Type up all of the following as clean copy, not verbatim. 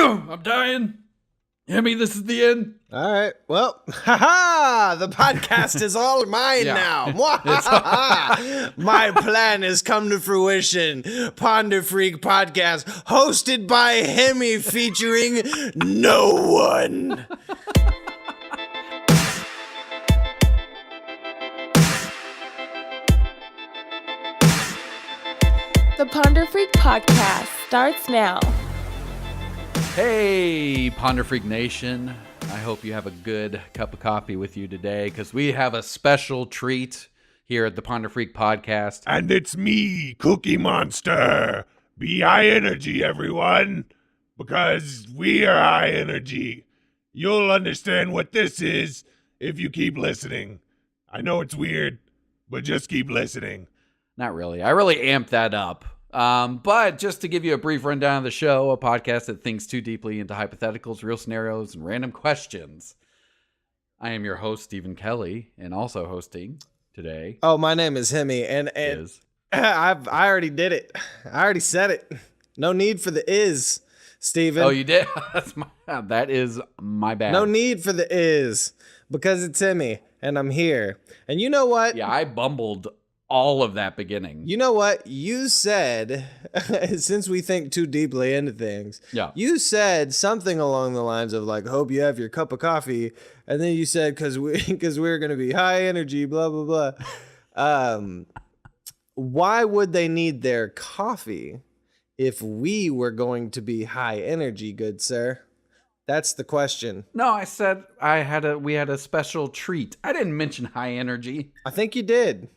I'm dying. Hemi, this is the end. All right. Well, the podcast is all mine now. My plan has come to fruition. Ponder Freak Podcast, hosted by Hemi, featuring no one. The Ponder Freak Podcast starts now. Hey, Ponder Freak Nation. I hope you have a good cup of coffee with you today because we have a special treat here at the Ponder Freak Podcast. And it's me, Cookie Monster. Be high energy, everyone, because we are high energy. You'll understand what this is if you keep listening. I know it's weird, but just keep listening. Not really. I really amped that up. But just to give you a brief rundown of the show, a podcast that thinks too deeply into hypotheticals, real scenarios, and random questions. I am your host, Stephen Kelley, and also hosting today. Oh, my name is Hemi, and I already did it. I already said it. No need for the is, Stephen. Oh, you did? That is my bad. No need for the is, because it's Hemi, and I'm here. And you know what? Yeah, I bumbled all of that beginning. You know what? You said, since we think too deeply into things, you said something along the lines of like, hope you have your cup of coffee. And then you said, because we're going to be high energy, blah, blah, blah. Why would they need their coffee if we were going to be high energy, good sir? That's the question. No, I said we had a special treat. I didn't mention high energy. I think you did.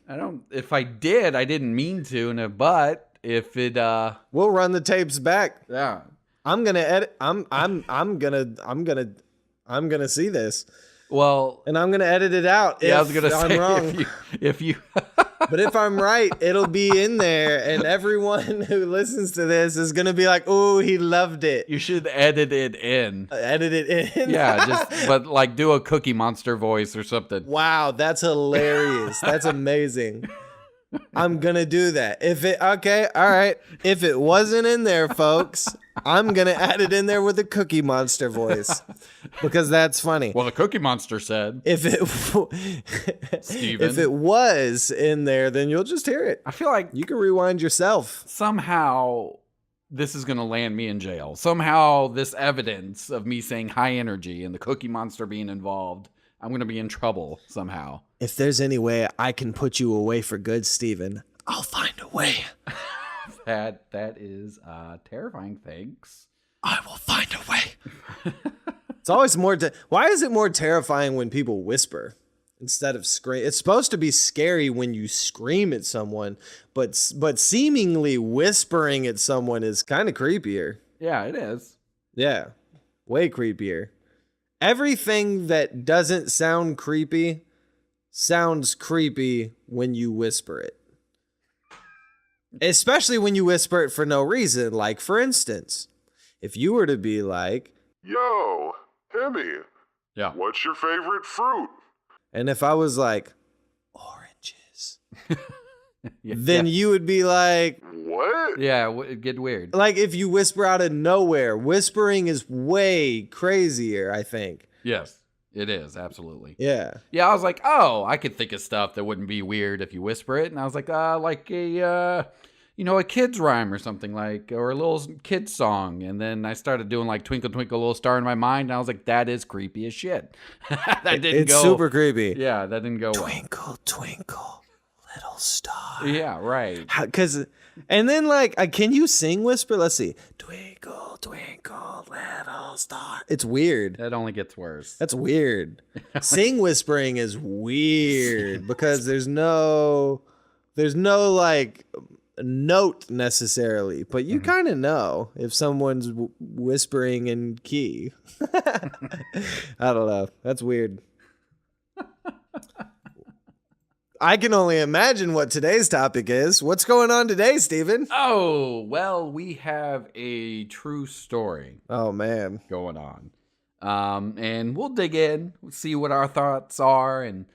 If I did, I didn't mean to, but if it we'll run the tapes back. Yeah. I'm going to edit I'm going to see this. Well, and I'm going to edit it out. Yeah, I was going to say, wrong. if you But if I'm right, it'll be in there, and everyone who listens to this is going to be like, "Oh, he loved it." You should edit it in. Edit it in. Yeah, but like do a Cookie Monster voice or something. Wow, that's hilarious. That's amazing. I'm going to do that. Okay, all right. If it wasn't in there, folks, I'm going to add it in there with a Cookie Monster voice because that's funny. Well, the Cookie Monster said. If it was in there, then you'll just hear it. I feel like you can rewind yourself. Somehow this is going to land me in jail. Somehow this evidence of me saying high energy and the Cookie Monster being involved, I'm going to be in trouble somehow. If there's any way I can put you away for good, Stephen, I'll find a way. That is terrifying. Thanks. I will find a way. It's always more. Why is it more terrifying when people whisper instead of scream? It's supposed to be scary when you scream at someone, but seemingly whispering at someone is kind of creepier. Yeah, it is. Yeah, way creepier. Everything that doesn't sound creepy sounds creepy when you whisper it. Especially when you whisper it for no reason. Like, for instance, if you were to be like, "Yo, Hemi, yeah, what's your favorite fruit?" And if I was like, "Oranges," then you would be like, "What?" Yeah, it'd get weird. Like if you whisper out of nowhere. Whispering is way crazier, I think. Yes. It is, absolutely. Yeah. Yeah, I was like, oh, I could think of stuff that wouldn't be weird if you whisper it. And I was like a kid's rhyme or something or a little kid's song. And then I started doing like Twinkle, Twinkle, Little Star in my mind. And I was like, that is creepy as shit. It's super creepy. Yeah, that didn't go Twinkle, well. Twinkle, little star. Yeah, right. And then can you sing whisper? Let's see. Twinkle, twinkle, little star. It's weird. That only gets worse. That's weird. Sing whispering is weird because there's no like note necessarily, but you kind of know if someone's whispering in key. I don't know. That's weird. I can only imagine what today's topic is. What's going on today, Stephen? Oh, well, we have a true story. Oh, man. Going on. And we'll dig in, see what our thoughts are, and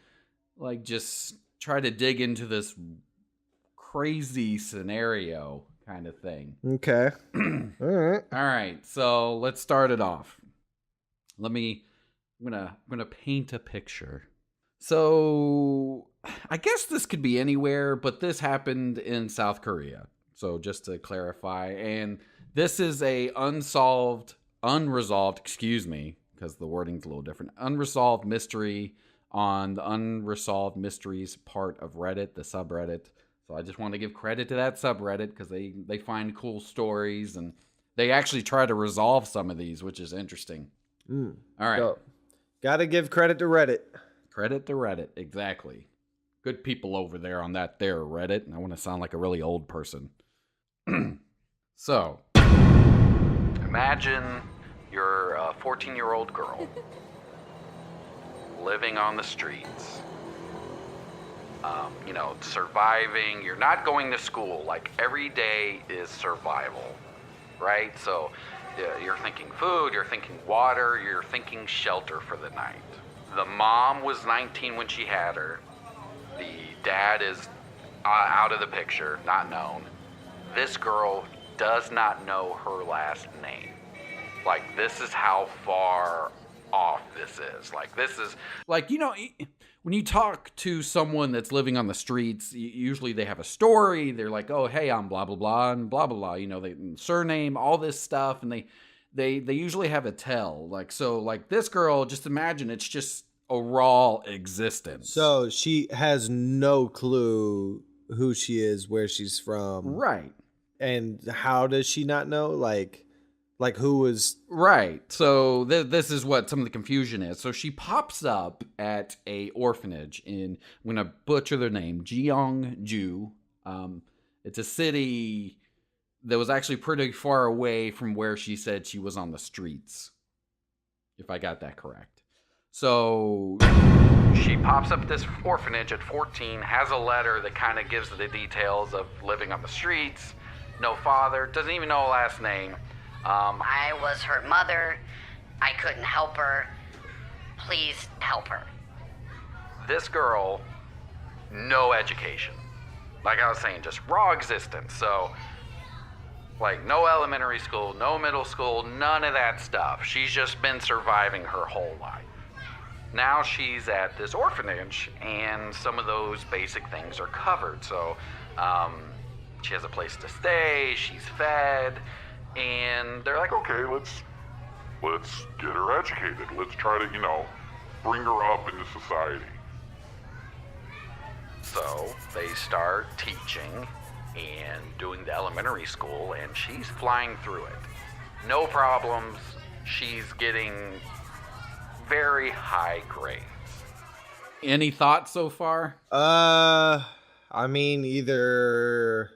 just try to dig into this crazy scenario kind of thing. Okay. All right. All right. So let's start it off. I'm gonna paint a picture. So I guess this could be anywhere, but this happened in South Korea. So just to clarify, and this is a unresolved, because the wording's a little different, unresolved mystery on the Unresolved Mysteries part of Reddit, the subreddit. So I just want to give credit to that subreddit because they find cool stories and they actually try to resolve some of these, which is interesting. All right. So, gotta give credit to Reddit. Credit to Reddit, exactly. Good people over there on that there Reddit. And I want to sound like a really old person. So, imagine you're a 14-year-old girl living on the streets. Surviving. You're not going to school. Like, every day is survival, right? So, you're thinking food, you're thinking water, you're thinking shelter for the night. The mom was 19 when she had her. The dad is out of the picture, not known. This girl does not know her last name. Like, this is how far off this is. Like, this is, like, when you talk to someone that's living on the streets, usually they have a story. They're like, oh, hey, I'm blah, blah, blah, and blah, blah, blah. They surname, all this stuff, and they usually have a tell. Like, so, like, this girl, just imagine it's just a raw existence. So she has no clue who she is, where she's from. Right. And how does she not know? Like who was... Right. So this is what some of the confusion is. So she pops up at a orphanage in, I'm going to butcher their name, Jeongju. It's a city that was actually pretty far away from where she said she was on the streets, if I got that correct. So she pops up at this orphanage at 14, has a letter that kind of gives the details of living on the streets, no father, doesn't even know her last name. I was her mother. I couldn't help her. Please help her. This girl, no education. Like I was saying, just raw existence. So, like, no elementary school, no middle school, none of that stuff. She's just been surviving her whole life. Now she's at this orphanage, and some of those basic things are covered. So, she has a place to stay, she's fed, and they're like, okay, let's get her educated. Let's try to, bring her up into society. So they start teaching and doing the elementary school, and she's flying through it. No problems. She's getting very high grades. Any thoughts so far? I mean, either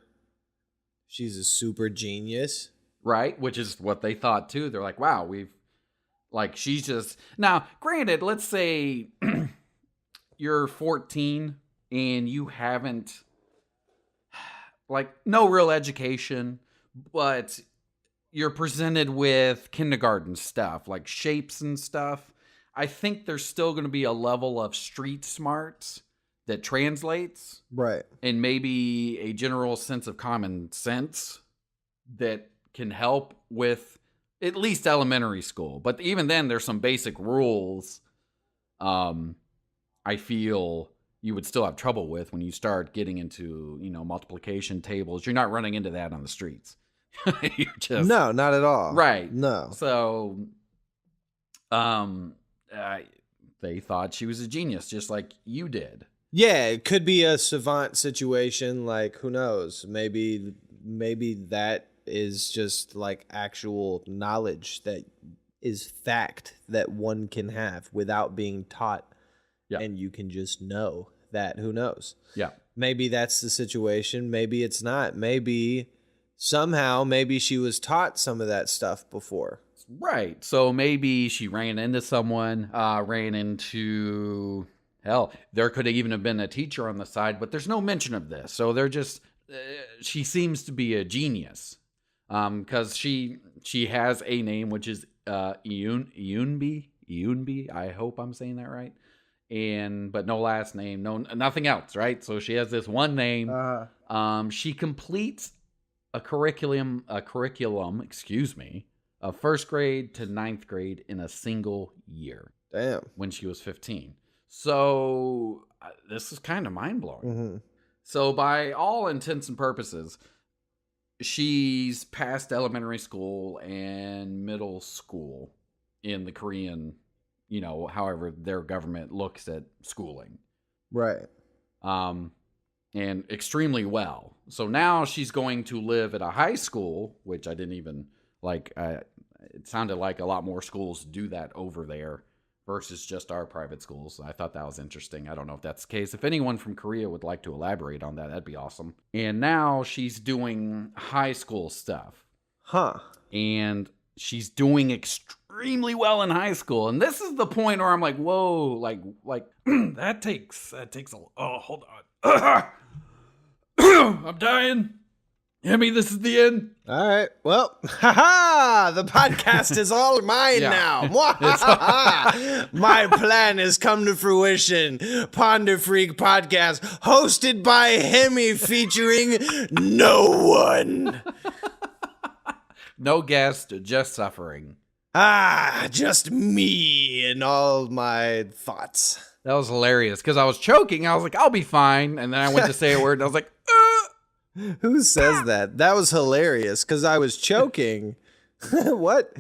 she's a super genius. Right, which is what they thought too. They're like, wow, she's just... Now, granted, let's say you're 14 and you haven't, no real education, but you're presented with kindergarten stuff, like shapes and stuff. I think there's still going to be a level of street smarts that translates. Right. And maybe a general sense of common sense that can help with at least elementary school. But even then, there's some basic rules I feel you would still have trouble with when you start getting into, multiplication tables. You're not running into that on the streets. You're just... No, not at all. Right. No. So, they thought she was a genius, just like you did. Yeah, it could be a savant situation. Like, who knows? Maybe that is just like actual knowledge that is fact that one can have without being taught. Yeah. And you can just know that. Who knows? Yeah. Maybe that's the situation. Maybe it's not. Maybe she was taught some of that stuff before. Right. So maybe she ran into someone, hell, there could even have been a teacher on the side, but there's no mention of this. So they're just, she seems to be a genius. Because she has a name, which is Eunbi. I hope I'm saying that right. But no last name, nothing else, right? So she has this one name. She completes a curriculum, excuse me, of first grade to ninth grade in a single year. Damn. When she was 15. So this is kind of mind-blowing. Mm-hmm. So by all intents and purposes, she's past elementary school and middle school in the Korean, however their government looks at schooling. Right. And extremely well. So now she's going to live at a high school, which I didn't even like. It sounded like a lot more schools do that over there versus just our private schools. I thought that was interesting. I don't know if that's the case. If anyone from Korea would like to elaborate on that, that'd be awesome. And now she's doing high school stuff. Huh. And she's doing extremely well in high school. And this is the point where I'm like, whoa, like that takes hold on. I'm dying. Hemi, this is the end. All right. Well, the podcast is all mine now. My plan has come to fruition. Ponder Freak Podcast, hosted by Hemi, featuring no one. No guest, just suffering. Just me and all my thoughts. That was hilarious because I was choking. I was like, I'll be fine. And then I went to say a word and I was like, Who says that? That was hilarious because I was choking. What?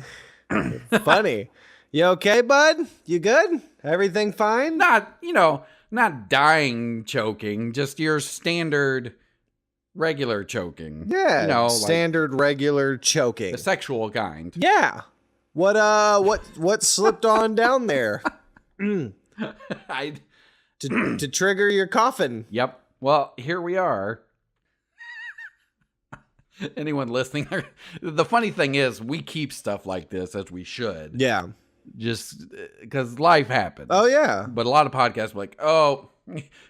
Funny. You okay, bud? You good? Everything fine? Not dying choking, just your standard regular choking. Yeah, standard regular choking. The sexual kind. Yeah. What slipped on down there? To trigger your coffin. Yep. Well, here we are. Anyone listening? The funny thing is, we keep stuff like this as we should. Yeah. Just because life happens. Oh, yeah. But a lot of podcasts are like, oh,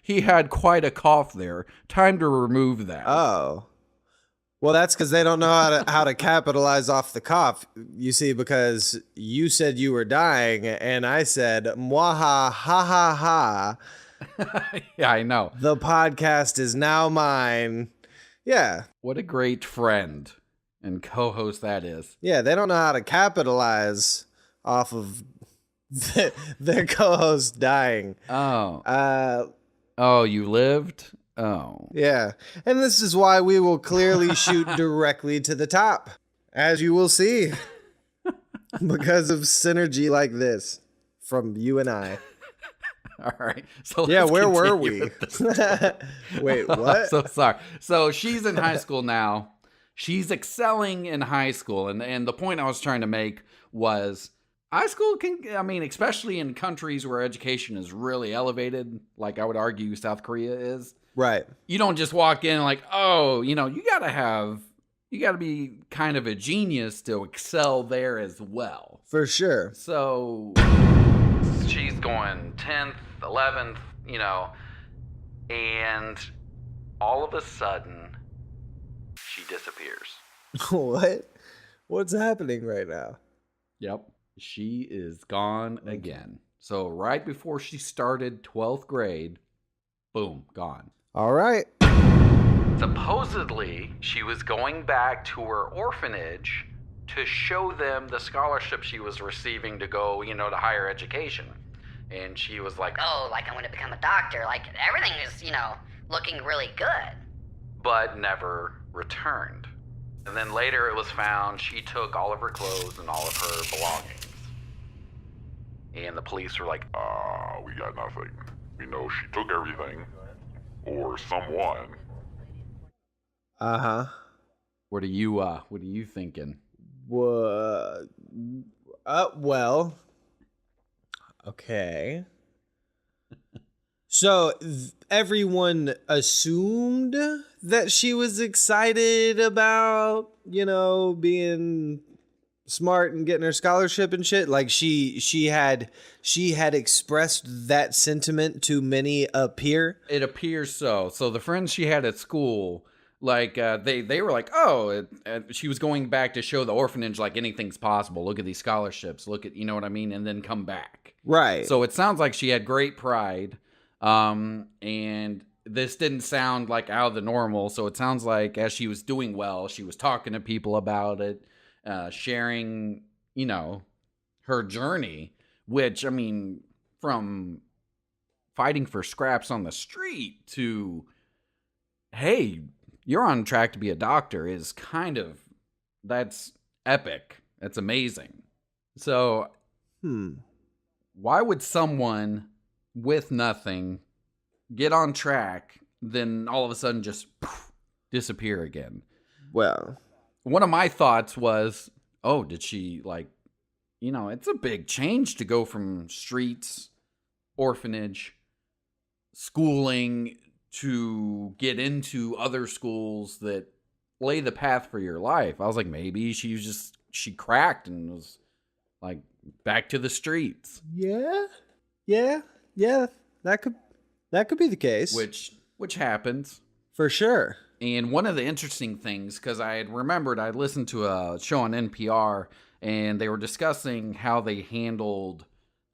he had quite a cough there. Time to remove that. Oh. Well, that's because they don't know how to capitalize off the cough. You see, because you said you were dying, and I said, mwaha, ha, ha, ha. Yeah, I know. The podcast is now mine. Yeah. What a great friend and co-host that is. Yeah, they don't know how to capitalize off of their co-host dying. Oh. Oh, you lived? Oh. Yeah. And this is why we will clearly shoot directly to the top, as you will see, because of synergy like this from you and I. All right. So yeah, where were we? Wait, what? So sorry. So she's in high school now. She's excelling in high school. And the point I was trying to make was high school especially in countries where education is really elevated, like I would argue South Korea is. Right. You don't just walk in like, oh, you gotta be kind of a genius to excel there as well. For sure. So she's going 10th, 11th, and all of a sudden she disappears. What? What's happening right now? Yep. She is gone again. So right before she started 12th grade, boom, gone. All right. Supposedly, she was going back to her orphanage to show them the scholarship she was receiving to go, to higher education. And she was like, oh, like I'm going to become a doctor. Like everything is, looking really good. But never returned. And then later it was found she took all of her clothes and all of her belongings. And the police were like, we got nothing. We know she took everything. Or someone. Uh-huh. What are you thinking? Well, okay. So everyone assumed that she was excited about, being smart and getting her scholarship and shit. Like she had expressed that sentiment to many a peer. It appears so. So the friends she had at school, like they were like, oh, she was going back to show the orphanage like anything's possible. Look at these scholarships. Look at, you know what I mean, and then come back. Right. So it sounds like she had great pride. And this didn't sound like out of the normal. So it sounds like as she was doing well, she was talking to people about it, sharing, her journey, which, I mean, from fighting for scraps on the street to, hey, you're on track to be a doctor is that's epic. That's amazing. So, why would someone with nothing get on track, then all of a sudden just disappear again? Well, one of my thoughts was, did she it's a big change to go from streets, orphanage, schooling to get into other schools that lay the path for your life. I was like, maybe she cracked and was like back to the streets. Yeah. That could be the case. Which happens for sure. And one of the interesting things, because I had remembered I listened to a show on NPR and they were discussing how they handled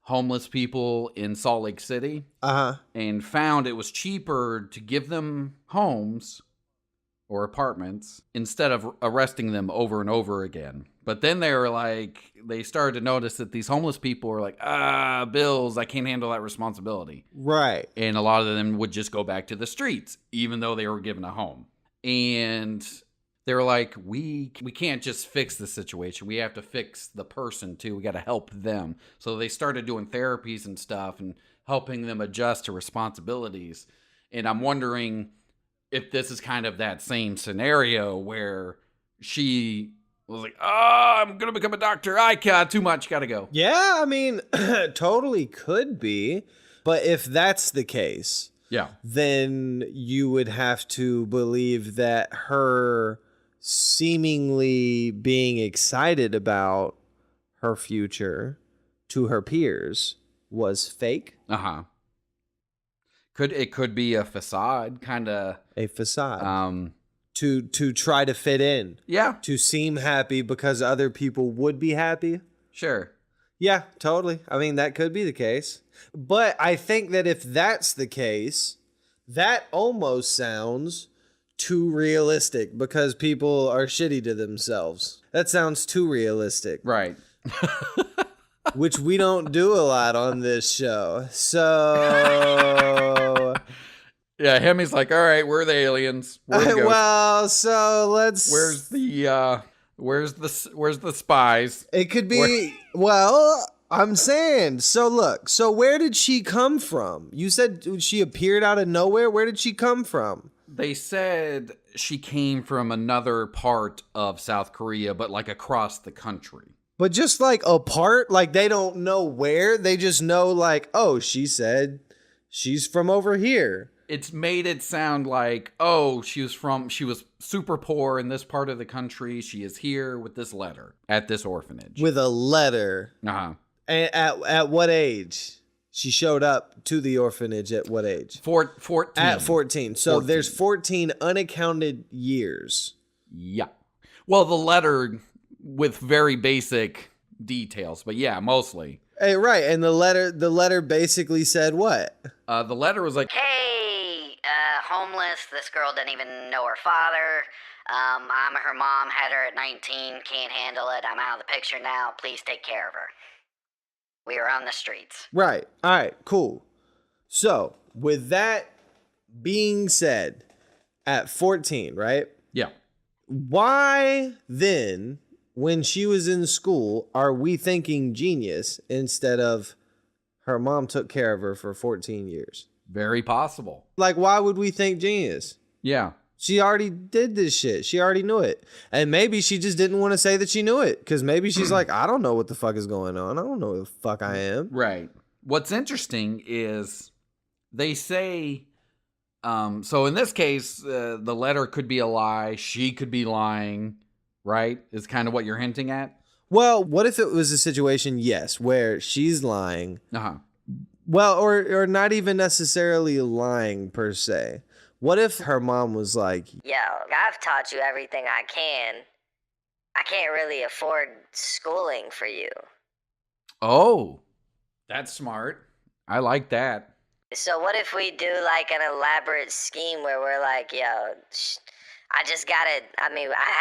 homeless people in Salt Lake City. And found it was cheaper to give them homes or apartments instead of arresting them over and over again. But then they started to notice that these homeless people were like, bills, I can't handle that responsibility. Right. And a lot of them would just go back to the streets, even though they were given a home. And they were like, we can't just fix the situation. We have to fix the person too. We got to help them. So they started doing therapies and stuff and helping them adjust to responsibilities. And I'm wondering if this is kind of that same scenario where she was like, I'm going to become a doctor. I got too much. Got to go. Yeah, I mean, totally could be. But if that's the case, then you would have to believe that her seemingly being excited about her future to her peers was fake. Could be a facade, kind of a facade. To try to fit in. Yeah. To seem happy because other people would be happy. Sure. Yeah, totally. I mean, that could be the case. But I think that if that's the case, that almost sounds too realistic because people are shitty to themselves. That sounds too realistic. Right. Which we don't do a lot on this show. So yeah, Hemi's like, all right, we're the aliens. Well, so let's. Where's the spies? It could be. Well, I'm saying. So look. So where did she come from? You said she appeared out of nowhere. Where did she come from? They said she came from another part of South Korea, but like across the country. But just like apart, like they don't know where. They just know like, oh, she said she's from over here. It's made it sound like, she was super poor in this part of the country. She is here with this letter at this orphanage. With a letter. At what age? She showed up to the orphanage at what age? 14. At 14. So 14. There's 14 unaccounted years. Yeah. Well, the letter with very basic details, but yeah, mostly. Hey, right. And the letter basically said what? The letter was like, hey, homeless. This girl didn't even know her father. I'm her mom, had her at 19, can't handle it. I'm out of the picture now. Please take care of her. We are on the streets. Right. All right, cool. So, with that being said, at 14, right? Yeah. Why then, when she was in school, are we thinking genius instead of her mom took care of her for 14 years? Very possible. Like, why would we think genius? Yeah. She already did this shit. She already knew it. And maybe she just didn't want to say that she knew it. Because maybe she's like, I don't know what the fuck is going on. I don't know who the fuck I am. Right. What's interesting is they say, so in this case, the letter could be a lie. She could be lying, right? Is kind of what you're hinting at. Well, what if it was a situation, yes, where she's lying? Well, or not even necessarily lying per se. What if her mom was like, yo, I've taught you everything I can. I can't really afford schooling for you. Oh, that's smart. I like that. So what if we do like an elaborate scheme where we're like, yo, I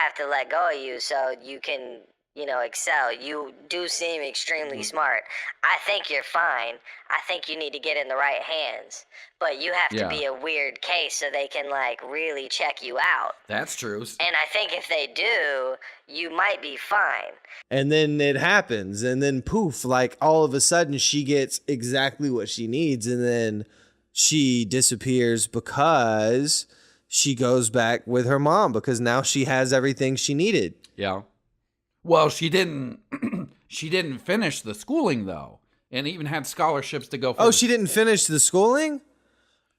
have to let go of you so you can, excel. You do seem extremely smart. I think you're fine. I think you need to get in the right hands. But you have to be a weird case so they can, like, really check you out. That's true. And I think if they do, you might be fine. And then it happens. And then poof, like all of a sudden she gets exactly what she needs. And then she disappears because she goes back with her mom because now she has everything she needed. Yeah. Well, she didn't she didn't finish the schooling though, and even had scholarships to go for. Oh, she didn't finish the schooling?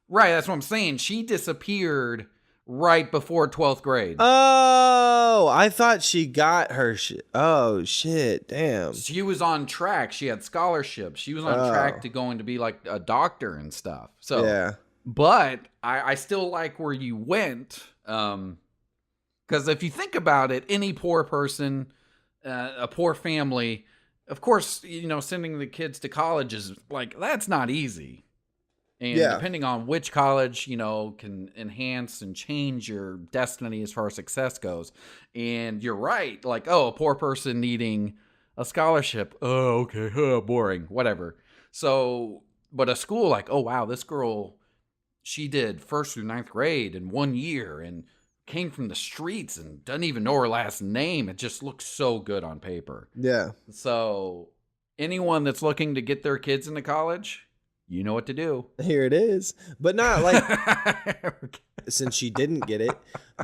Right, that's what I'm saying. She disappeared right before 12th grade. Oh, I thought she got her shit. Oh, shit. Damn. She was on track. She had scholarships. She was on track to going to be like a doctor and stuff. So yeah. But I still like where you went. Because if you think about it, any poor person, a poor family, of course, sending the kids to college is like, that's not easy. And depending on which college, can enhance and change your destiny as far as success goes. And you're right. Like, a poor person needing a scholarship. Oh, okay. Boring. Whatever. So, but a school like, oh, wow, this girl, she did 1st through 9th grade in 1 year and came from the streets and doesn't even know her last name. It just looks so good on paper. Yeah. So anyone that's looking to get their kids into college, you know what to do. Here it is. But not like, since she didn't get it,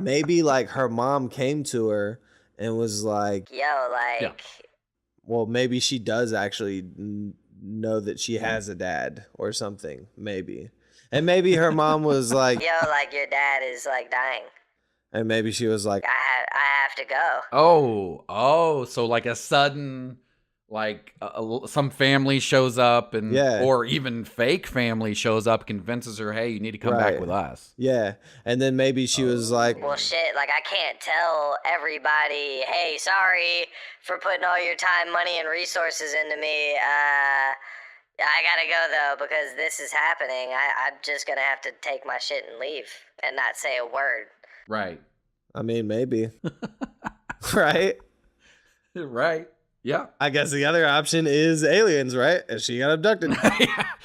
maybe like her mom came to her and was like, yo, like, yeah. Well, maybe she does actually know that she has a dad or something, maybe. And maybe her mom was like, yo, like your dad is like dying. And maybe she was like, I have to go. Oh, so like a sudden, like some family shows up and, or even fake family shows up, convinces her, hey, you need to come back with us. Yeah. And then maybe she was like, well, shit, like I can't tell everybody, hey, sorry for putting all your time, money, and resources into me. I gotta go though, because this is happening. I'm just gonna have to take my shit and leave and not say a word. Right. I mean, maybe. Right? Right. Yeah. I guess the other option is aliens, right? And she got abducted.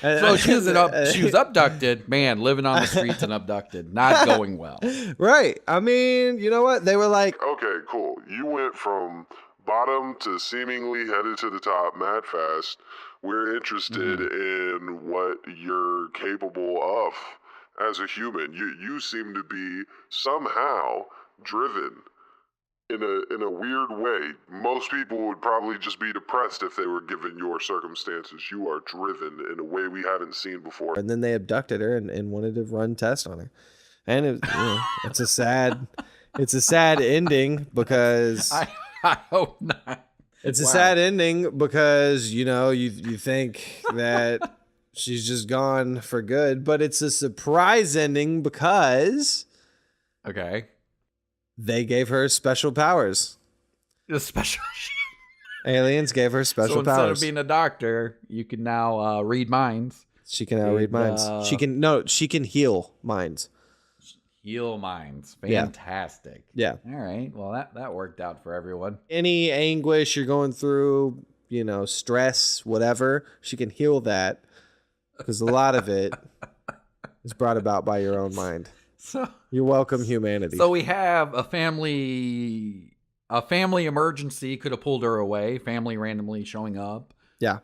So she was abducted. Man, living on the streets and abducted. Not going well. Right. I mean, you know what? They were like, okay, cool. You went from bottom to seemingly headed to the top mad fast. We're interested in what you're capable of as a human. You seem to be somehow driven in a weird way. Most people would probably just be depressed if they were given your circumstances. You are driven in a way we haven't seen before. And then they abducted her and wanted to run tests on her. And it's a sad ending because I hope not. It's a sad ending because, you think that she's just gone for good, but it's a surprise ending because they gave her special powers. The special aliens gave her special powers. So instead of being a doctor, you can now read minds. She can now read minds. She can heal minds. Heal minds. Fantastic. Yeah. All right. Well, that worked out for everyone. Any anguish you're going through, stress, whatever, she can heal that because a lot of it is brought about by your own mind. So you're welcome, humanity. So we have a family emergency could have pulled her away. Family randomly showing up. Yeah.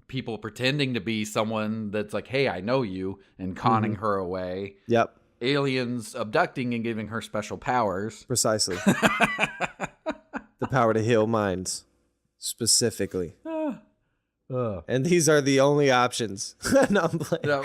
People pretending to be someone that's like, hey, I know you, and conning her away. Yep. Aliens abducting and giving her special powers. Precisely. The power to heal minds, specifically. And these are the only options. No, I'm playing. No.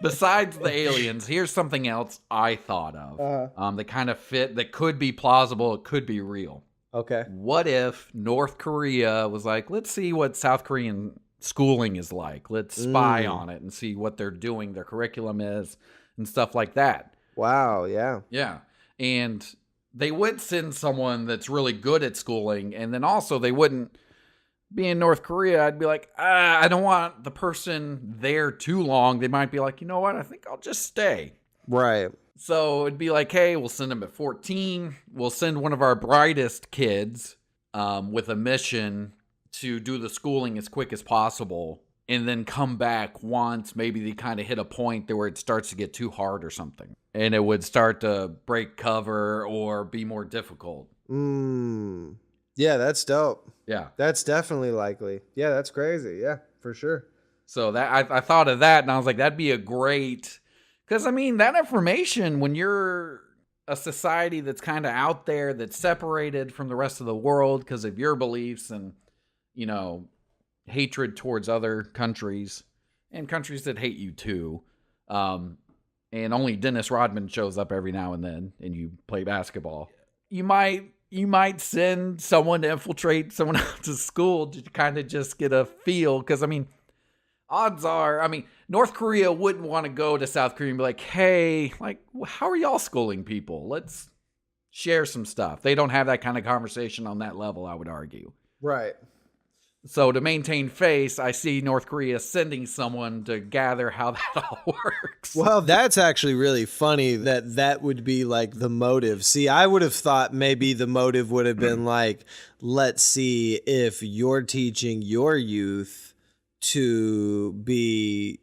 Besides the aliens, here's something else I thought of that kind of fit, that could be plausible, it could be real. Okay. What if North Korea was like, let's see what South Korean schooling is like. Let's spy on it and see what they're doing, their curriculum is, and stuff like that. Wow, yeah. Yeah. And they would send someone that's really good at schooling, and then also they wouldn't being North Korea, I'd be like, I don't want the person there too long. They might be like, you know what? I think I'll just stay. Right. So it'd be like, hey, we'll send them at 14. We'll send one of our brightest kids with a mission to do the schooling as quick as possible, and then come back once maybe they kind of hit a point where it starts to get too hard or something, and it would start to break cover or be more difficult. Yeah, that's dope. Yeah. That's definitely likely. Yeah, that's crazy. Yeah, for sure. So that I thought of that, and I was like, that'd be a great... Because, I mean, that information, when you're a society that's kind of out there, that's separated from the rest of the world because of your beliefs and, you know, hatred towards other countries and countries that hate you too. And only Dennis Rodman shows up every now and then and you play basketball. You might send someone to infiltrate someone else's school to kind of just get a feel. Because, I mean, odds are, North Korea wouldn't want to go to South Korea and be like, hey, like, how are y'all schooling people? Let's share some stuff. They don't have that kind of conversation on that level, I would argue. Right. So to maintain face, I see North Korea sending someone to gather how that all works. Well, that's actually really funny that would be like the motive. See, I would have thought maybe the motive would have been like, let's see if you're teaching your youth to be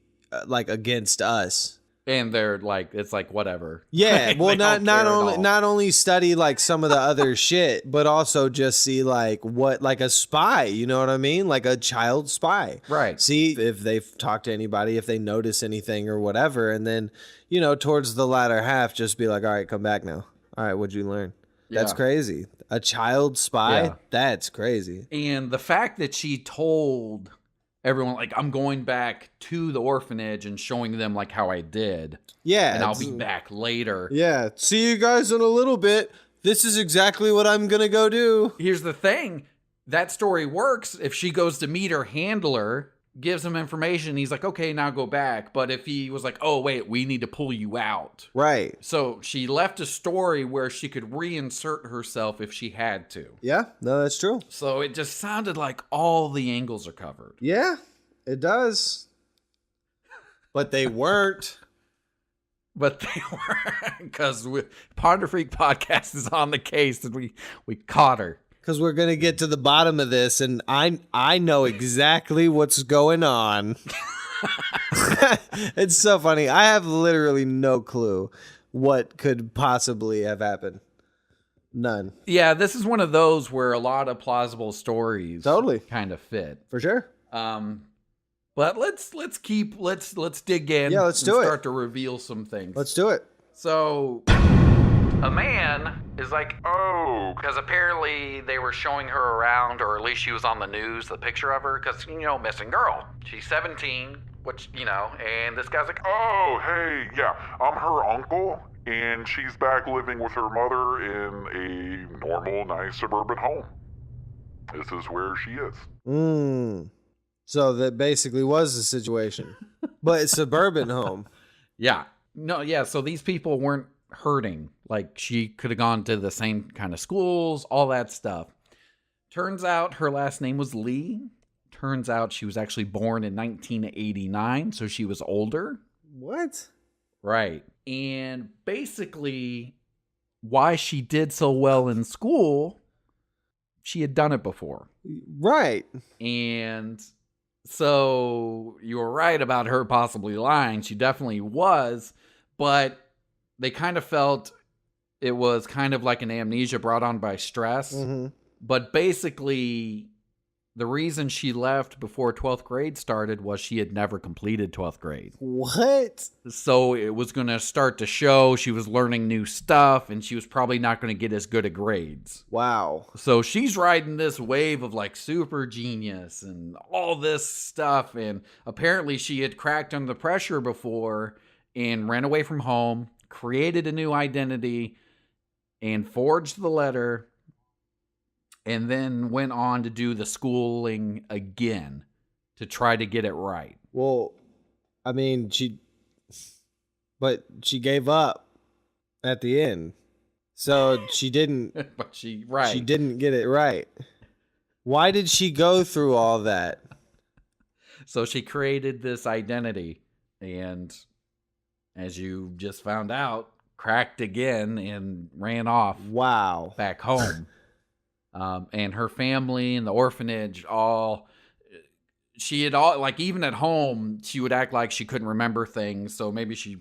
like against us, and they're like, it's like whatever. Yeah, well, not only study like some of the other shit, but also just see like what, like a spy, you know what I mean, like a child spy, right? See if they've talked to anybody, if they notice anything or whatever, and then, you know, towards the latter half, just be like, all right, come back now. All right, what'd you learn? Yeah. That's crazy. A child spy. Yeah. That's crazy. And the fact that she told everyone, like, I'm going back to the orphanage and showing them, like, how I did. Yeah. And I'll be back later. Yeah. See you guys in a little bit. This is exactly what I'm going to go do. Here's the thing. That story works if she goes to meet her handler, gives him information. He's like, okay, now go back. But if he was like, oh, wait, we need to pull you out. Right. So she left a story where she could reinsert herself if she had to. Yeah, no, that's true. So it just sounded like all the angles are covered. Yeah, it does. But they weren't. But they weren't. Because Ponder Freak Podcast is on the case and we caught her. Because we're going to get to the bottom of this, and I know exactly what's going on. It's so funny. I have literally no clue what could possibly have happened. None. Yeah, this is one of those where a lot of plausible stories totally kind of fit. For sure. But let's dig in. Yeah, let's do it. Start to reveal some things. Let's do it. So a man is like, oh, because apparently they were showing her around, or at least she was on the news, the picture of her, because, you know, missing girl. She's 17, which, you know, and this guy's like, oh, hey, yeah, I'm her uncle, and she's back living with her mother in a normal, nice suburban home. This is where she is. So that basically was the situation. But it's suburban home. Yeah. No, yeah, so these people weren't hurting. Like, she could have gone to the same kind of schools, all that stuff. Turns out her last name was Lee. Turns out she was actually born in 1989, so she was older. What? Right. And basically, why she did so well in school, she had done it before. Right. And so you were right about her possibly lying. She definitely was, but they kind of felt it was kind of like an amnesia brought on by stress. Mm-hmm. But basically, the reason she left before 12th grade started was she had never completed 12th grade. What? So it was going to start to show she was learning new stuff, and she was probably not going to get as good at grades. Wow. So she's riding this wave of like super genius and all this stuff. And apparently she had cracked under the pressure before and ran away from home, created a new identity, and forged the letter, and then went on to do the schooling again to try to get it right. Well, I mean, she gave up at the end. So she didn't but she didn't get it right. Why did she go through all that? So she created this identity, and as you just found out, cracked again and ran off. Wow. Back home. And her family and the orphanage she had all, like, even at home, she would act like she couldn't remember things. So maybe she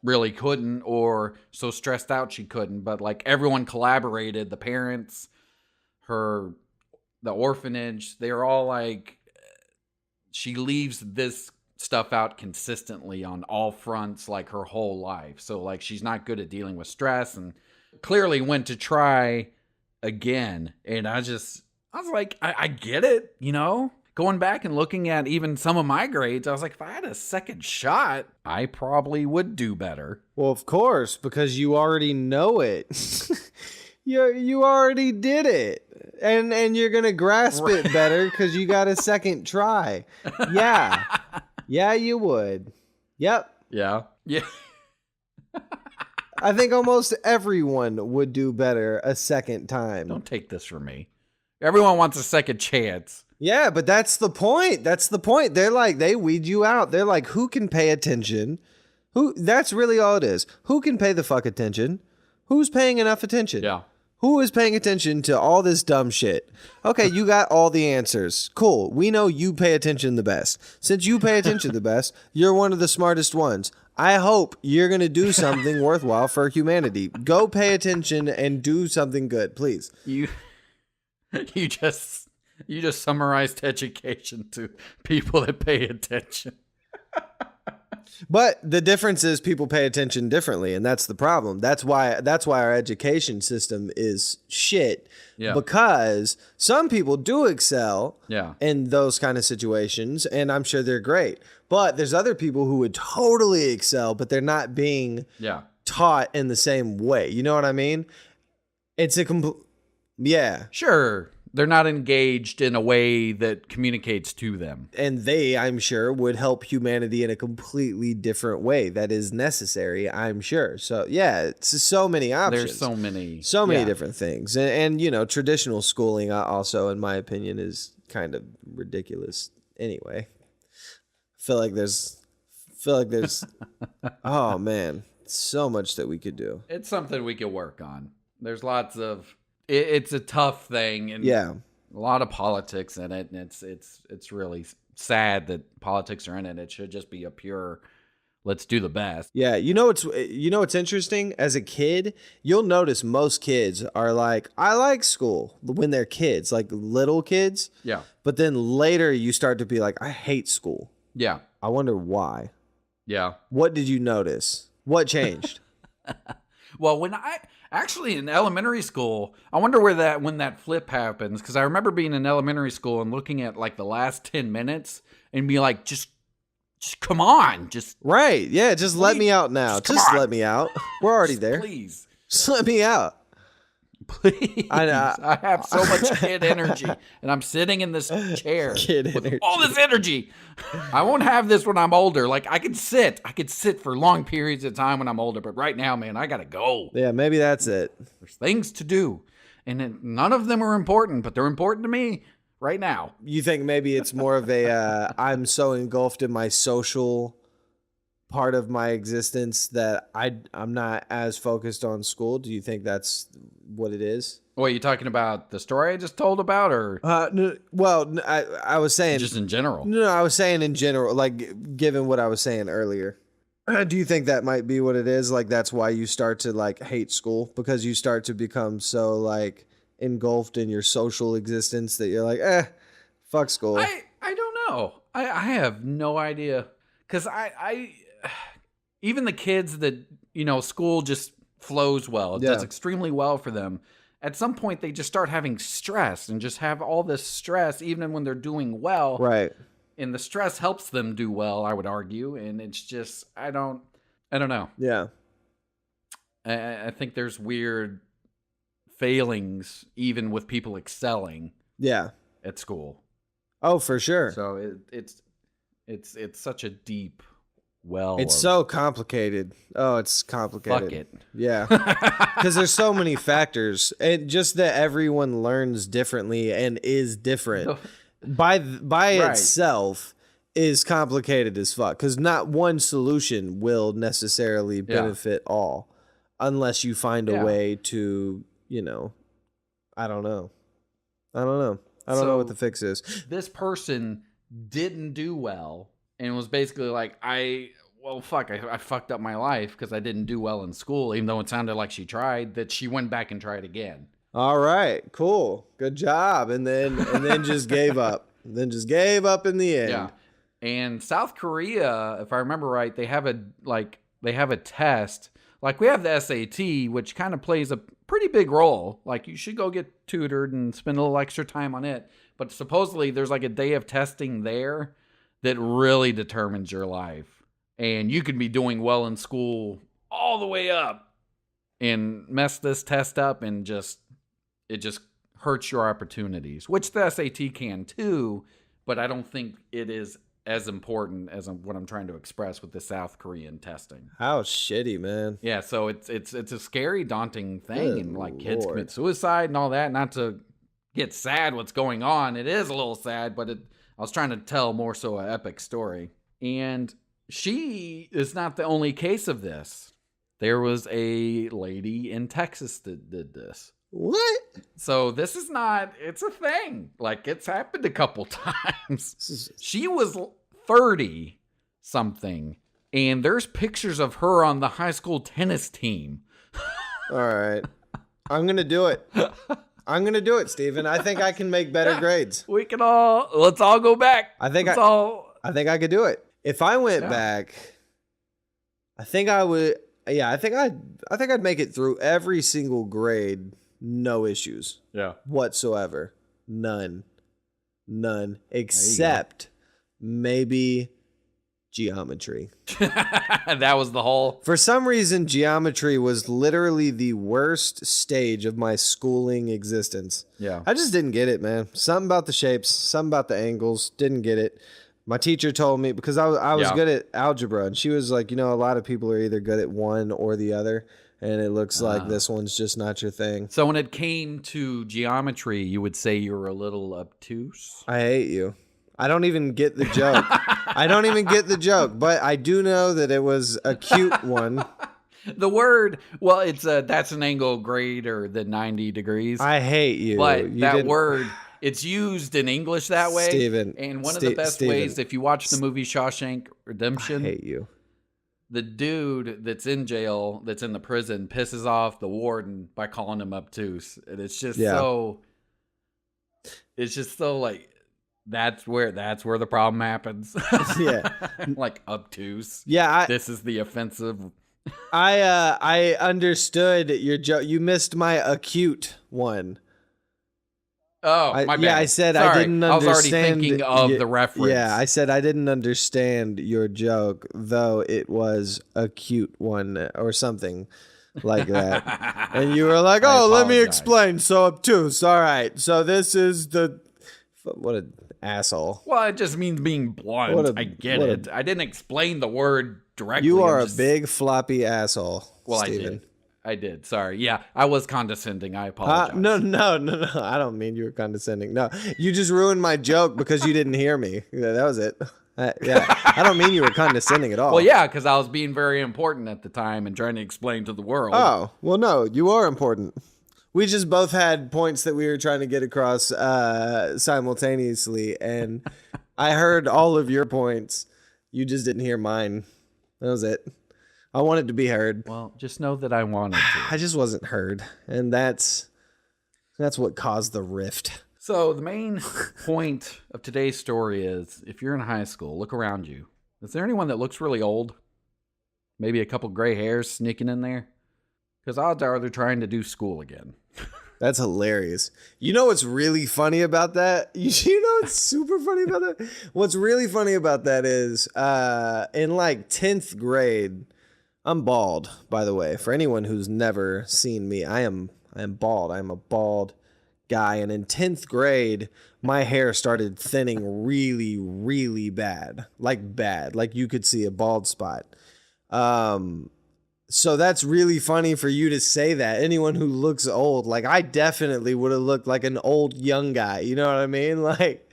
really couldn't, or so stressed out she couldn't. But like everyone collaborated, the parents, the orphanage, they were all like, she leaves this stuff out consistently on all fronts, like her whole life. So like she's not good at dealing with stress, and clearly went to try again. And I was like, I get it, you know? Going back and looking at even some of my grades, I was like, if I had a second shot, I probably would do better. Well, of course, because you already know it. You already did it. And you're going to grasp it better because you got a second try. Yeah. Yeah, you would. Yep. Yeah. Yeah. I think almost everyone would do better a second time. Don't take this from me. Everyone wants a second chance. Yeah, but that's the point. That's the point. They're like, they weed you out. They're like, who can pay attention? That's really all it is. Who can pay the fuck attention? Who's paying enough attention? Yeah. Who is paying attention to all this dumb shit? Okay, you got all the answers. Cool. We know you pay attention the best. Since you pay attention the best, you're one of the smartest ones. I hope you're going to do something worthwhile for humanity. Go pay attention and do something good, please. You just summarized education to people that pay attention. But the difference is people pay attention differently, and that's the problem. That's why our education system is shit. Yeah. Because some people do excel Yeah. in those kind of situations, and I'm sure they're great. But there's other people who would totally excel, but they're not being taught in the same way. You know what I mean? It's a yeah. Sure. They're not engaged in a way that communicates to them. And they, I'm sure, would help humanity in a completely different way that is necessary, I'm sure. So, yeah, it's so many options. There's so many. So many different things. And, you know, traditional schooling also, in my opinion, is kind of ridiculous anyway. I feel like there's oh, man, so much that we could do. It's something we could work on. There's lots of... It's a tough thing, and a lot of politics in it, and it's really sad that politics are in it. It should just be a pure, let's do the best. Yeah, you know what's interesting? As a kid, you'll notice most kids are like, I like school when they're kids, like little kids. Yeah. But then later you start to be like, I hate school. Yeah. I wonder why. Yeah. What did you notice? What changed? Well, when actually in elementary school, I wonder when that flip happens, because I remember being in elementary school and looking at like the last 10 minutes and be like, just come on, just right, yeah, just let me out now. Just let me out. We're already there. Please, just let me out. Please, I have so much kid energy, and I'm sitting in this chair with all this energy. I won't have this when I'm older. Like I could sit for long periods of time when I'm older, but right now, man, I gotta go. Yeah, maybe that's it. There's things to do, and none of them are important, but they're important to me right now. You think maybe it's more of a I'm so engulfed in my social part of my existence that I'm not as focused on school? Do you think that's what it is? What, are you talking about the story I just told about, or? No, well, I was saying just in general. No, I was saying in general, like given what I was saying earlier. Do you think that might be what it is? Like that's why you start to like hate school, because you start to become so like engulfed in your social existence that you're like, fuck school. I don't know. I have no idea, because I even the kids that, you know, school just flows well. It does extremely well for them. At some point, they just start having stress and just have all this stress, even when they're doing well. Right. And the stress helps them do well, I would argue. And it's just, I don't know. Yeah. I think there's weird failings, even with people excelling. Yeah. At school. Oh, for sure. So it's such a deep well. It's so complicated. Oh, it's complicated. Fuck it. Yeah. Because there's so many factors. And just that everyone learns differently and is different by itself is complicated as fuck. Because not one solution will necessarily benefit all unless you find a way to, I don't know. I don't know what the fix is. This person didn't do well and was basically like, I fucked up my life because I didn't do well in school, even though it sounded like she tried, that she went back and tried again. All right, cool. Good job. And then just gave up. Then just gave up in the end. Yeah. And South Korea, if I remember right, they have a test. Like we have the SAT, which kind of plays a pretty big role. Like you should go get tutored and spend a little extra time on it. But supposedly there's like a day of testing there that really determines your life. And you could be doing well in school all the way up and mess this test up and it just hurts your opportunities, which the SAT can too. But I don't think it is as important as what I'm trying to express with the South Korean testing. How shitty, man. Yeah, so it's a scary, daunting thing. Good and like kids Lord. commit suicide and all that. Not to get sad what's going on. It is a little sad, but I was trying to tell more so an epic story. And she is not the only case of this. There was a lady in Texas that did this. What? So this is not, it's a thing. Like it's happened a couple times. She was 30 something and there's pictures of her on the high school tennis team. All right. I'm going to do it. I'm going to do it, Steven. I think I can make better grades. Let's all go back. I think I could do it. If I went back, I think I would. Yeah, I think I'd make it through every single grade. No issues. Yeah. Whatsoever. None. Except maybe geometry. That was the whole. For some reason, geometry was literally the worst stage of my schooling existence. Yeah. I just didn't get it, man. Something about the shapes, something about the angles, didn't get it. My teacher told me, because I was good at algebra, and she was like, a lot of people are either good at one or the other. And it looks like this one's just not your thing. So when it came to geometry, you would say you were a little obtuse? I hate you. I don't even get the joke. But I do know that it was a cute one. The word, well, it's that's an angle greater than 90 degrees. I hate you. But that word, it's used in English that way. Steven. And one of the best ways, if you watch the movie Shawshank Redemption. I hate you. The dude that's in jail, that's in the prison, pisses off the warden by calling him obtuse. And it's just so like, that's where the problem happens. Yeah. Like obtuse. Yeah. This is the offensive. I understood your joke. You missed my acute one. Oh, my bad. Yeah, I said Sorry. I didn't understand. I was already thinking of the reference. Yeah, I said I didn't understand your joke, though it was a cute one or something like that. And you were like, oh, let me explain. So obtuse. All right. So this is what an asshole. Well, it just means being blunt. I get it. I didn't explain the word directly. You are a big floppy asshole. Well, Steven. I did. Sorry. Yeah, I was condescending. I apologize. No. I don't mean you were condescending. No, you just ruined my joke because you didn't hear me. Yeah, that was it. I don't mean you were condescending at all. Well, yeah, because I was being very important at the time and trying to explain to the world. Oh, well, no, you are important. We just both had points that we were trying to get across simultaneously, and I heard all of your points. You just didn't hear mine. That was it. I wanted to be heard. Well, just know that I wanted to. I just wasn't heard, and that's what caused the rift. So the main point of today's story is, if you're in high school, look around you. Is there anyone that looks really old? Maybe a couple gray hairs sneaking in there? Because odds are they're trying to do school again. That's hilarious. You know what's really funny about that? You know what's super funny about that? What's really funny about that is in like 10th grade, I'm bald, by the way. For anyone who's never seen me, I am bald. I'm a bald guy, and in 10th grade, my hair started thinning really, really bad. Like you could see a bald spot. So that's really funny for you to say that. Anyone who looks old, like I definitely would have looked like an old young guy. You know what I mean? Like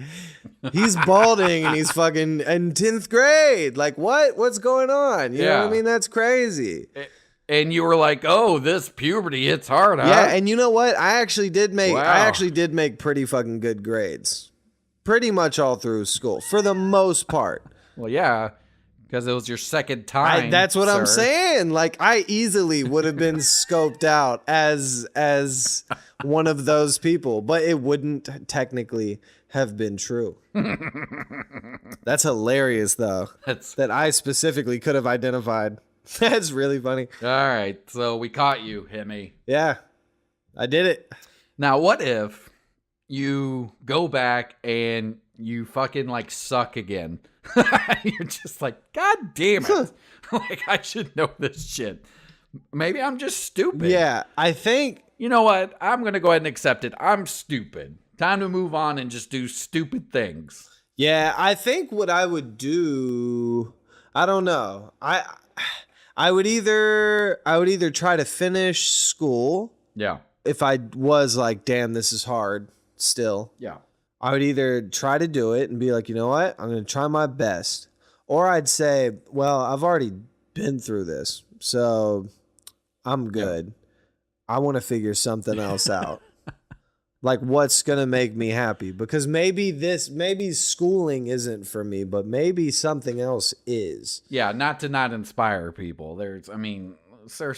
he's balding and he's fucking in 10th grade. Like what's going on? You know what I mean? That's crazy. And you were like, "Oh, this puberty hits hard, huh?" Yeah, and you know what? I actually did make pretty fucking good grades. Pretty much all through school for the most part. Well, yeah. Because it was your second time. That's what I'm saying. Like, I easily would have been scoped out as one of those people, but it wouldn't technically have been true. That's hilarious, though. That I specifically could have identified. That's really funny. All right, so we caught you, Hemi. Yeah, I did it. Now, what if you go back and you fucking, like, suck again? You're just like, God damn it. Like, I should know this shit. Maybe I'm just stupid. Yeah, I think... You know what? I'm going to go ahead and accept it. I'm stupid. Time to move on and just do stupid things. Yeah, I think what I would do... I don't know. I would either try to finish school. Yeah. If I was like, damn, this is hard still. Yeah. I would either try to do it and be like, you know what? I'm going to try my best. Or I'd say, well, I've already been through this, so I'm good. Yep. I want to figure something else out. Like, what's going to make me happy? Because maybe schooling isn't for me, but maybe something else is. Yeah, not to not inspire people. There's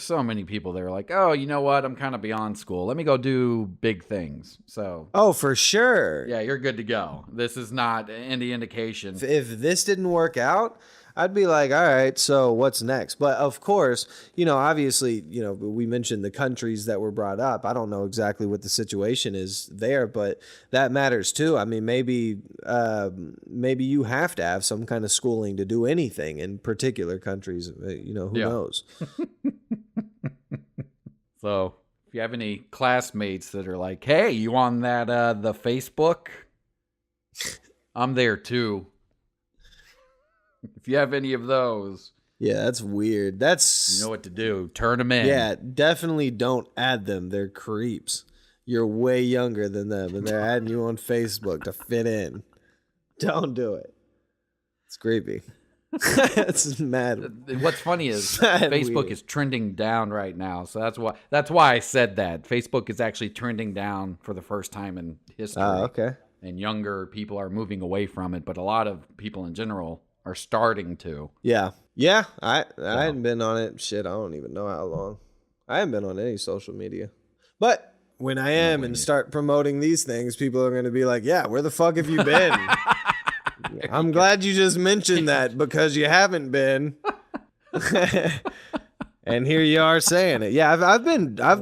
so many people that are like, oh, you know what? I'm kind of beyond school. Let me go do big things. So. Oh, for sure. Yeah, you're good to go. This is not any indication. If this didn't work out, I'd be like, all right, so what's next? But of course, obviously, we mentioned the countries that were brought up. I don't know exactly what the situation is there, but that matters too. I mean, maybe you have to have some kind of schooling to do anything in particular countries. Who knows? So if you have any classmates that are like, hey, you on that the Facebook? I'm there too. If you have any of those. Yeah, that's weird. You know what to do. Turn them in. Yeah, definitely don't add them. They're creeps. You're way younger than them, and they're adding you on Facebook to fit in. Don't do it. It's creepy. It's mad. What's funny is Facebook is trending down right now, so that's why I said that. Facebook is actually trending down for the first time in history. Okay. And younger people are moving away from it, but a lot of people in general are starting to. Yeah. I hadn't been on it. Shit, I don't even know how long. I haven't been on any social media. But when I am and start promoting these things, people are going to be like, yeah, where the fuck have you been? I'm glad you just mentioned that because you haven't been. And here you are saying it. Yeah, I've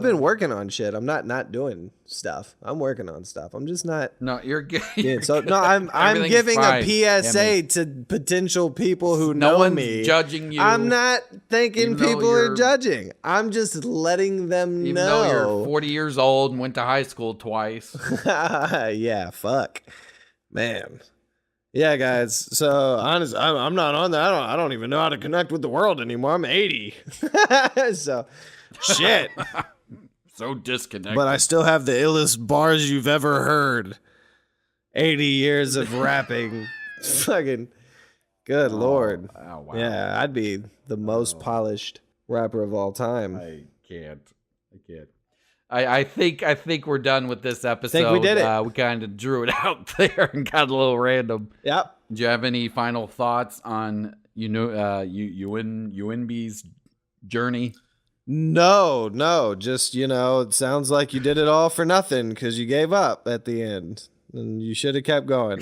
been working on shit. I'm not doing stuff. I'm working on stuff. I'm just not. No, you're good. I'm giving a PSA to potential people who know me. No one's judging you. I'm not thinking people are judging. I'm just letting them know. Even though you're 40 years old and went to high school twice. Yeah, fuck, man. Yeah, guys. So honestly, I'm not on that. I don't even know how to connect with the world anymore. I'm 80. So shit. So disconnected. But I still have the illest bars you've ever heard. 80 years of rapping. Fucking good Lord. Oh, wow. Yeah, I'd be the most polished rapper of all time. I can't. I think we're done with this episode. I think we did it. We kind of drew it out there and got a little random. Yep. Do you have any final thoughts on UNB's journey? No. Just, it sounds like you did it all for nothing because you gave up at the end. And you should have kept going.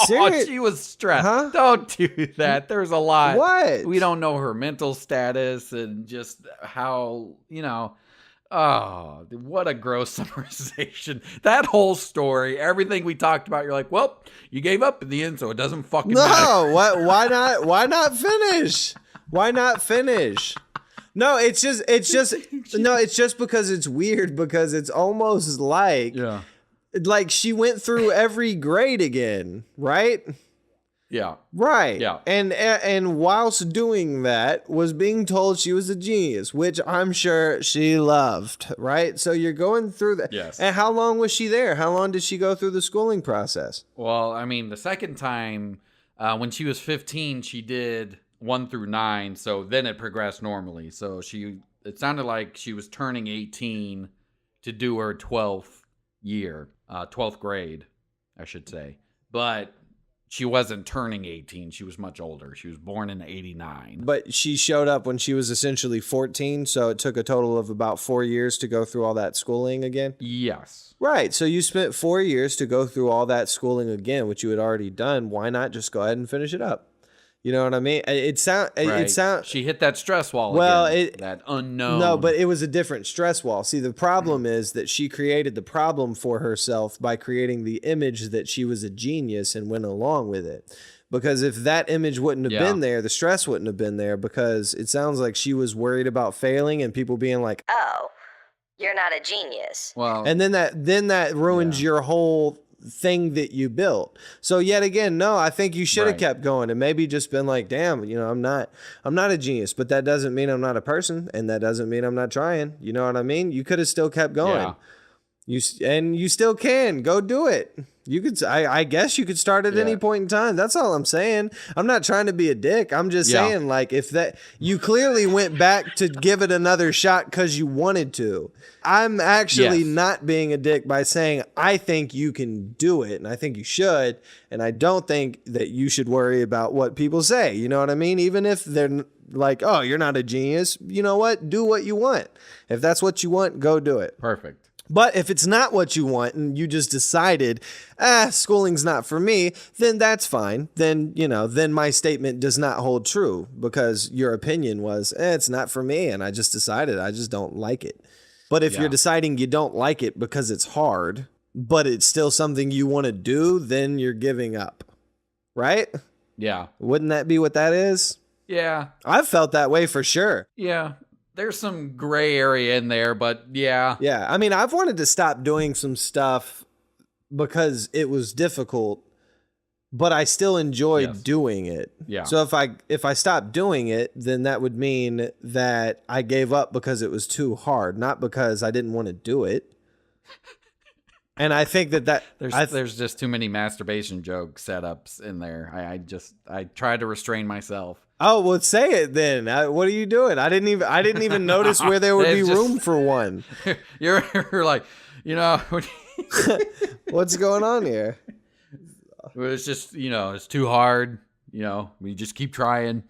She was stressed. Huh? Don't do that. There's a lot. What? We don't know her mental status and just how, Oh, what a gross summarization. That whole story, everything we talked about, you're like, well, you gave up in the end, so it doesn't fucking matter. No, why not finish? Why not finish? No, it's just because it's weird, because it's almost like she went through every grade again, right? Yeah. Right. Yeah. And whilst doing that was being told she was a genius, which I'm sure she loved, right? So you're going through that. Yes. And how long was she there? How long did she go through the schooling process? Well, I mean, the second time, when she was 15, she did 1 through 9. So then it progressed normally. So it sounded like she was turning 18 to do her 12th year, 12th grade, I should say. But she wasn't turning 18. She was much older. She was born in 89. But she showed up when she was essentially 14, so it took a total of about 4 years to go through all that schooling again? Yes. Right, so you spent 4 years to go through all that schooling again, which you had already done. Why not just go ahead and finish it up? You know what I mean? She hit that stress wall again, that unknown. No, but it was a different stress wall. See, the problem is that she created the problem for herself by creating the image that she was a genius and went along with it. Because if that image wouldn't have been there, the stress wouldn't have been there, because it sounds like she was worried about failing and people being like, "Oh, you're not a genius." Well, and then that ruins your whole thing that you built. So yet again, no, I think you should have kept going and maybe just been like, damn, I'm not a genius, but that doesn't mean I'm not a person, and that doesn't mean I'm not trying. You know what I mean? You could have still kept going. You still can go do it. You could, I guess you could start at any point in time. That's all I'm saying. I'm not trying to be a dick. I'm just saying, like, if that, you clearly went back to give it another shot because you wanted to. I'm actually not being a dick by saying I think you can do it and I think you should. And I don't think that you should worry about what people say. You know what I mean? Even if they're like, oh, you're not a genius. You know what? Do what you want. If that's what you want, go do it. Perfect. But if it's not what you want and you just decided, schooling's not for me, then that's fine. Then, then my statement does not hold true, because your opinion was, it's not for me. And I just decided I just don't like it. But if you're deciding you don't like it because it's hard, but it's still something you want to do, then you're giving up. Right? Yeah. Wouldn't that be what that is? Yeah. I've felt that way for sure. Yeah. There's some gray area in there, but yeah. Yeah. I mean, I've wanted to stop doing some stuff because it was difficult, but I still enjoyed doing it. Yeah. So if I stopped doing it, then that would mean that I gave up because it was too hard, not because I didn't want to do it. And I think that there's just too many masturbation joke setups in there. I try to restrain myself. Oh, well, say it then. What are you doing? I didn't even notice where there would be room for one. You're like, what's going on here? It's just, it's too hard. We just keep trying.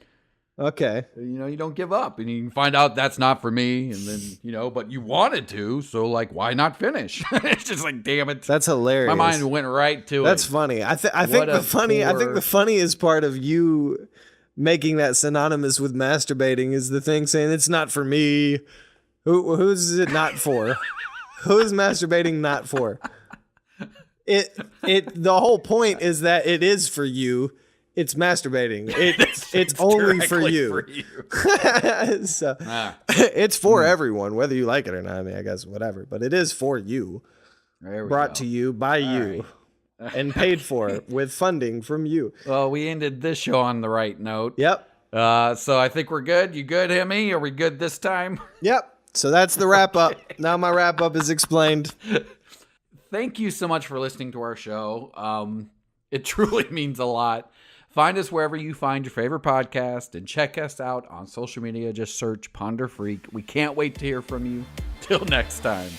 Okay. You don't give up, and you can find out that's not for me, and then, but you wanted to, so like, why not finish? It's just like, damn it. That's hilarious. My mind went right to it. That's funny. I think the funniest part of you making that synonymous with masturbating is the thing saying it's not for me. Who's it not for? Who is masturbating not for? The whole point is that it is for you. It's masturbating. It's only for you. So it's for everyone, whether you like it or not. I mean, I guess whatever, but it is for you. Brought to you by you. And paid for with funding from you. Well, we ended this show on the right note. Yep. So I think we're good. You good, Hemi? Are we good this time? Yep. So that's the wrap up. Now my wrap up is explained. Thank you so much for listening to our show. It truly means a lot. Find us wherever you find your favorite podcast, and check us out on social media. Just search Ponder Freak. We can't wait to hear from you. Till next time.